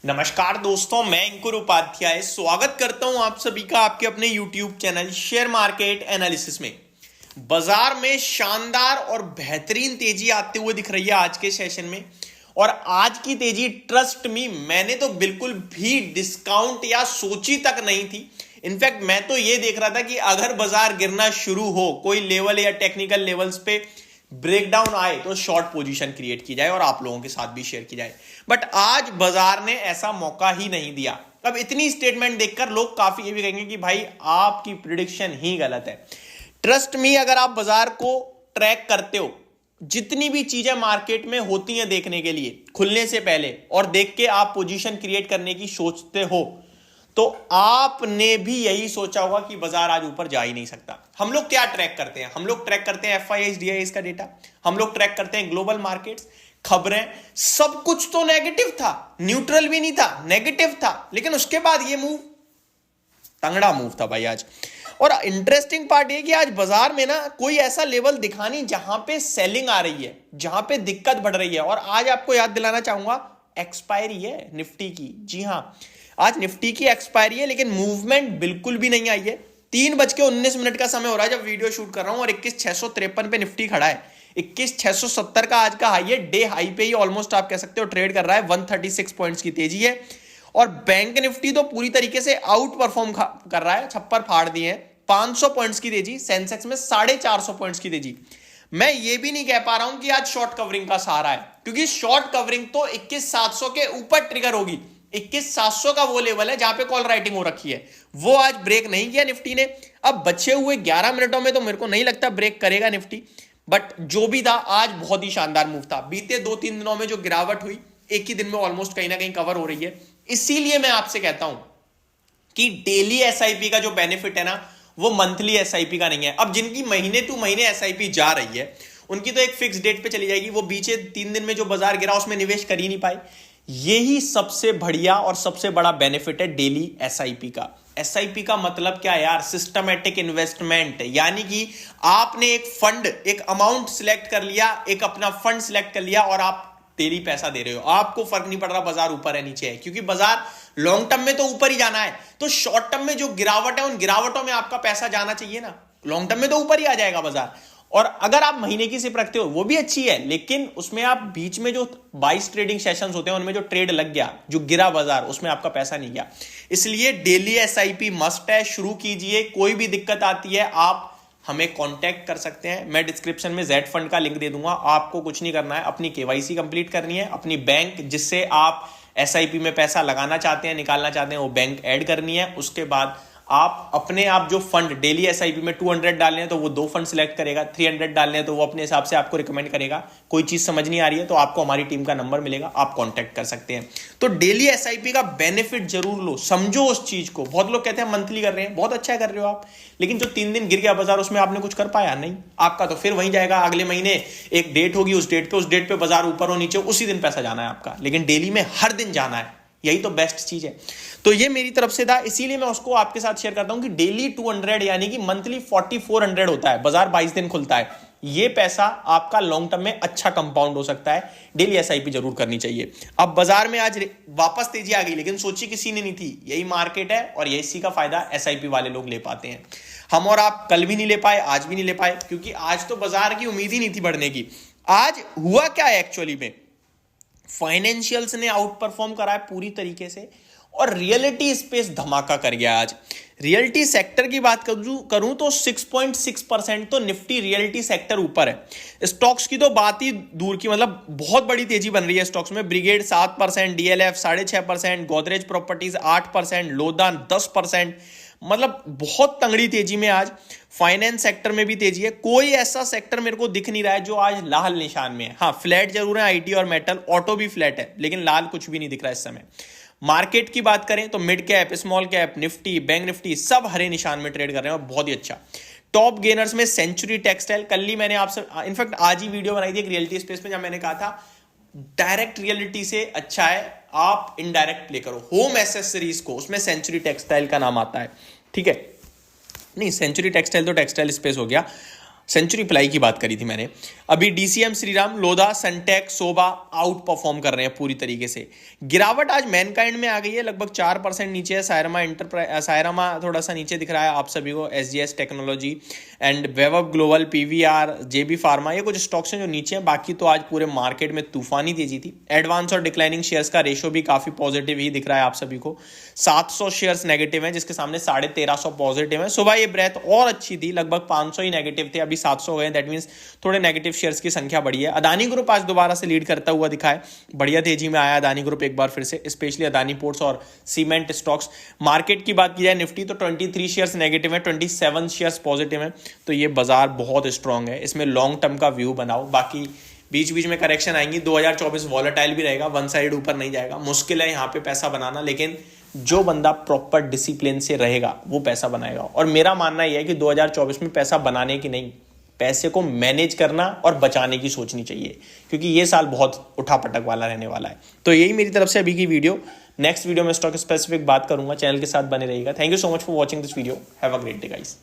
नमस्कार दोस्तों, मैं अंकुर उपाध्याय स्वागत करता हूं आप सभी का आपके अपने YouTube channel share market analysis में। बाजार में शानदार और बेहतरीन तेजी आते हुए दिख रही है आज के सेशन में। और आज की तेजी ट्रस्ट मी, मैंने तो बिल्कुल भी डिस्काउंट या सोची तक नहीं थी। इनफैक्ट मैं तो ये देख रहा था कि अगर बाजार गिरना शुरू हो, कोई लेवल या टेक्निकल लेवल्स पे ब्रेकडाउन आए तो शॉर्ट पोजीशन क्रिएट की जाए और आप लोगों के साथ भी शेयर की जाए। बट आज बाजार ने ऐसा मौका ही नहीं दिया। अब इतनी स्टेटमेंट देखकर लोग काफी ये भी कहेंगे कि भाई आपकी प्रिडिक्शन ही गलत है। ट्रस्ट मी, अगर आप बाजार को ट्रैक करते हो, जितनी भी चीजें मार्केट में होती हैं देखने के लिए खुलने से पहले, और देख के आप पोजीशन क्रिएट करने की सोचते हो, तो आपने भी यही सोचा होगा कि बाजार आज ऊपर जा ही नहीं सकता। हम लोग क्या ट्रैक करते हैं? हम लोग ट्रैक करते हैं एफआईआई डीआईआई का डेटा, हम लोग ट्रैक करते हैं ग्लोबल मार्केट्स, खबरें। सब कुछ तो नेगेटिव था, न्यूट्रल भी नहीं था, नेगेटिव था, लेकिन उसके बाद ये मूव, तंगड़ा मूव था भाई आज। और इंटरेस्टिंग पार्ट ये कि आज बाजार में ना कोई ऐसा लेवल दिखा नहीं जहां पे सेलिंग आ रही है, जहां पे दिक्कत बढ़ रही है। और आज आपको याद दिलाना चाहूंगा, एक्सपायरी है निफ्टी की। जी हां, आज निफ्टी की एक्सपायरी है, लेकिन मूवमेंट बिल्कुल भी नहीं आई है। 3:19 का समय हो रहा है जब वीडियो शूट कर रहा हूं, और 21,653 पे निफ्टी खड़ा है। 21,670 का आज का हाई है, डे हाई पे ही ऑलमोस्ट आप कह सकते हो ट्रेड कर रहा है। 136 पॉइंट्स की तेजी है। और बैंक निफ्टी तो पूरी तरीके से आउट परफॉर्म कर रहा है, छप्पर फाड़ दिए हैं। 500 पॉइंट्स की तेजी, सेंसेक्स में 450 पॉइंट्स की तेजी। मैं ये भी नहीं कह पा रहा हूं कि आज शॉर्ट कवरिंग का सहारा है, क्योंकि शॉर्ट कवरिंग तो 21,700 के ऊपर ट्रिगर होगी। 21,700 का वो लेवल है जहां पे कॉल राइटिंग हो रखी है, वो आज ब्रेक नहीं किया निफ्टी ने। अब बचे हुए 11 मिनटों में तो मेरे को नहीं लगता ब्रेक करेगा निफ्टी। बट जो भी था, आज बहुत ही शानदार मूव था। बीते 2-3 दिनों में जो गिरावट हुई, एक ही दिन में ऑलमोस्ट कहीं ना कहीं कवर हो रही है। इसीलिए मैं आपसे कहता हूं कि डेली एसआईपी का जो बेनिफिट है ना, वो मंथली एसआईपी का नहीं है। अब जिनकी महीने टू महीने एसआईपी जा रही है, उनकी तो एक फिक्स डेट पे चली जाएगी। वो बीचे 3 दिन में जो बाजार गिरा उसमें निवेश कर ही नहीं पाए। यही सबसे बढ़िया और सबसे बड़ा बेनिफिट है डेली एसआईपी का। एसआईपी का मतलब क्या है यार? Systematic investment. यानी कि आपने एक फंड, एक अमाउंट सिलेक्ट कर लिया, एक अपना फंड सिलेक्ट कर लिया, और आप डेली पैसा दे रहे हो। आपको फर्क नहीं पड़ रहा बाजार ऊपर है नीचे है, क्योंकि बाजार लॉन्ग टर्म में तो ऊपर ही जाना है। तो शॉर्ट टर्म में जो गिरावट है, उन गिरावटों में आपका पैसा जाना चाहिए ना। लॉन्ग टर्म में तो ऊपर ही आ जाएगा बाजार। और अगर आप महीने की सिर्फ रखते हो, वो भी अच्छी है, लेकिन उसमें आप बीच में जो 22 ट्रेडिंग सेशंस होते हैं, उनमें जो ट्रेड लग गया, जो गिरा बाजार, उसमें आपका पैसा नहीं गया। इसलिए डेली एसआईपी मस्ट है, शुरू कीजिए। कोई भी दिक्कत आती है आप हमें कांटेक्ट कर सकते हैं। मैं डिस्क्रिप्शन में जेड फंड का लिंक दे दूंगा। आपको कुछ नहीं करना है, अपनी केवाईसी कंप्लीट करनी है, अपनी बैंक जिससे आप एसआईपी में पैसा लगाना चाहते हैं, निकालना चाहते हैं, वो बैंक ऐड करनी है। उसके बाद आप अपने आप जो फंड डेली एसआईपी में 200 डालने हैं तो वो 2 फंड सिलेक्ट करेगा, 300 डालने हैं तो वो अपने हिसाब से आपको रिकमेंड करेगा। कोई चीज समझ नहीं आ रही है तो आपको हमारी टीम का नंबर मिलेगा, आप कांटेक्ट कर सकते हैं। तो डेली एसआईपी का बेनिफिट जरूर लो, समझो उस चीज को। बहुत लोग कहते हैं मंथली कर रहे हैं, बहुत अच्छा कर रहे हो आप, लेकिन जो 3 दिन गिर गया बाजार, उसमें आपने कुछ कर पाया नहीं। आपका तो फिर वहीं जाएगा। अगले महीने एक डेट होगी, उस डेट पे बाजार ऊपर हो नीचे, उसी दिन पैसा जाना है आपका। लेकिन डेली में हर दिन जाना है, यही तो बेस्ट चीज है। तो ये मेरी तरफ से था, इसीलिए मैं उसको आपके साथ शेयर करता हूं कि डेली 200 यानी कि मंथली 4400 होता है। बाजार 22 दिन खुलता है। ये पैसा आपका लॉन्ग टर्म में अच्छा कंपाउंड हो सकता है। डेली एसआईपी जरूर करनी चाहिए। अब बाजार में आज वापस तेजी आ गई, लेकिन सोची किसी ने नहीं थी। यही मार्केट है और इसी का फायदा एसआईपी वाले लोग ले पाते हैं। हम और आप कल भी नहीं ले पाए, आज भी नहीं ले पाए, क्योंकि आज तो बाजार की उम्मीद ही नहीं थी बढ़ने की। आज हुआ क्या है एक्चुअली में? फाइनेंशियल्स ने आउट परफॉर्म करा है पूरी तरीके से, और रियलिटी स्पेस धमाका कर गया आज। रियलिटी सेक्टर की बात करूं तो 6.6% तो निफ्टी रियलिटी सेक्टर ऊपर है। स्टॉक्स की तो बात ही दूर की, मतलब बहुत बड़ी तेजी बन रही है स्टॉक्स में। ब्रिगेड 7%, डीएलएफ 6.5%, गोदरेज प्रॉपर्टीज 8%, लोदान 10%, मतलब बहुत तंगड़ी तेजी में आज। फाइनेंस सेक्टर में भी तेजी है। कोई ऐसा सेक्टर मेरे को दिख नहीं रहा है जो आज लाल निशान में है। हाँ, फ्लैट जरूर है आईटी और मेटल, ऑटो भी फ्लैट है, लेकिन लाल कुछ भी नहीं दिख रहा है इस समय। मार्केट की बात करें तो mid cap, small cap, Nifty, bank Nifty सब हरे निशान में ट्रेड कर रहे हैं, और बहुत ही अच्छा। टॉप गेनर्स में सेंचुरी टेक्सटाइल, कल ही मैंने आपसे इनफैक्ट आज ही वीडियो बनाई थी एक रियलिटी स्पेस में, जब मैंने कहा था डायरेक्ट रियलिटी से अच्छा है आप इनडायरेक्ट प्ले करो। होम एसेसरीज को, उसमें सेंचुरी टेक्सटाइल का नाम आता है, ठीक है। नहीं, सेंचुरी टेक्सटाइल तो टेक्सटाइल स्पेस हो गया। सेंचुरी प्लाई की बात करी थी मैंने। अभी डीसीएम, श्रीराम, लोधा, सनटेक, सोबा आउट परफॉर्म कर रहे हैं पूरी तरीके से। गिरावट आज मैनकाइंड में आ गई है, लगभग 4% नीचे है। सायरमा थोड़ा सा नीचे दिख रहा है आप सभी को। SGS technology and Vaibhav global, PVR, JB pharma, ये कुछ स्टॉक्स हैं जो नीचे हैं। बाकी तो आज पूरे मार्केट में तूफानी तेजी थी। एडवांस और डिक्लाइनिंग शेयर्स का रेशो भी काफी पॉजिटिव ही दिख रहा है आप सभी को। 700 शेयर्स नेगेटिव हैं, जिसके सामने 1350 पॉजिटिव है। सुबह ये ब्रेथ और अच्छी थी, लगभग 500 ही नेगेटिव थे, अभी 700 हो गए। दैट मींस थोड़े नेगेटिव शेयर्स की संख्या बढ़ी है। अदानी ग्रुप आज दोबारा से लीड करता हुआ दिखा है, बढ़िया तेजी में आया अदानी ग्रुप एक बार फिर से, स्पेशली अदानी पोर्ट्स और सीमेंट स्टॉक्स। मार्केट की बात की जाए निफ्टी तो 23 शेयर्स नेगेटिव है, 27 शेयर्स पॉजिटिव है। तो ये बाजार बहुत स्ट्रांग है, इसमें लॉन्ग टर्म का व्यू बनाओ। बाकी बीच बीच में करेक्शन आएंगी। 2024 वॉलेटाइल भी रहेगा, वन साइड ऊपर नहीं जाएगा। मुश्किल है यहाँ पे पैसा बनाना, लेकिन जो बंदा प्रॉपर डिसिप्लिन से रहेगा वो पैसा बनाएगा। और मेरा मानना यह है कि 2024 में पैसा बनाने की नहीं, पैसे को मैनेज करना और बचाने की सोचनी चाहिए, क्योंकि ये साल बहुत उठापटक वाला रहने वाला है। तो यही मेरी तरफ से अभी की वीडियो। नेक्स्ट वीडियो में स्टॉक स्पेसिफिक बात करूंगा, चैनल के साथ बने रहिएगा। Thank you so much for watching this video. Have a great day guys.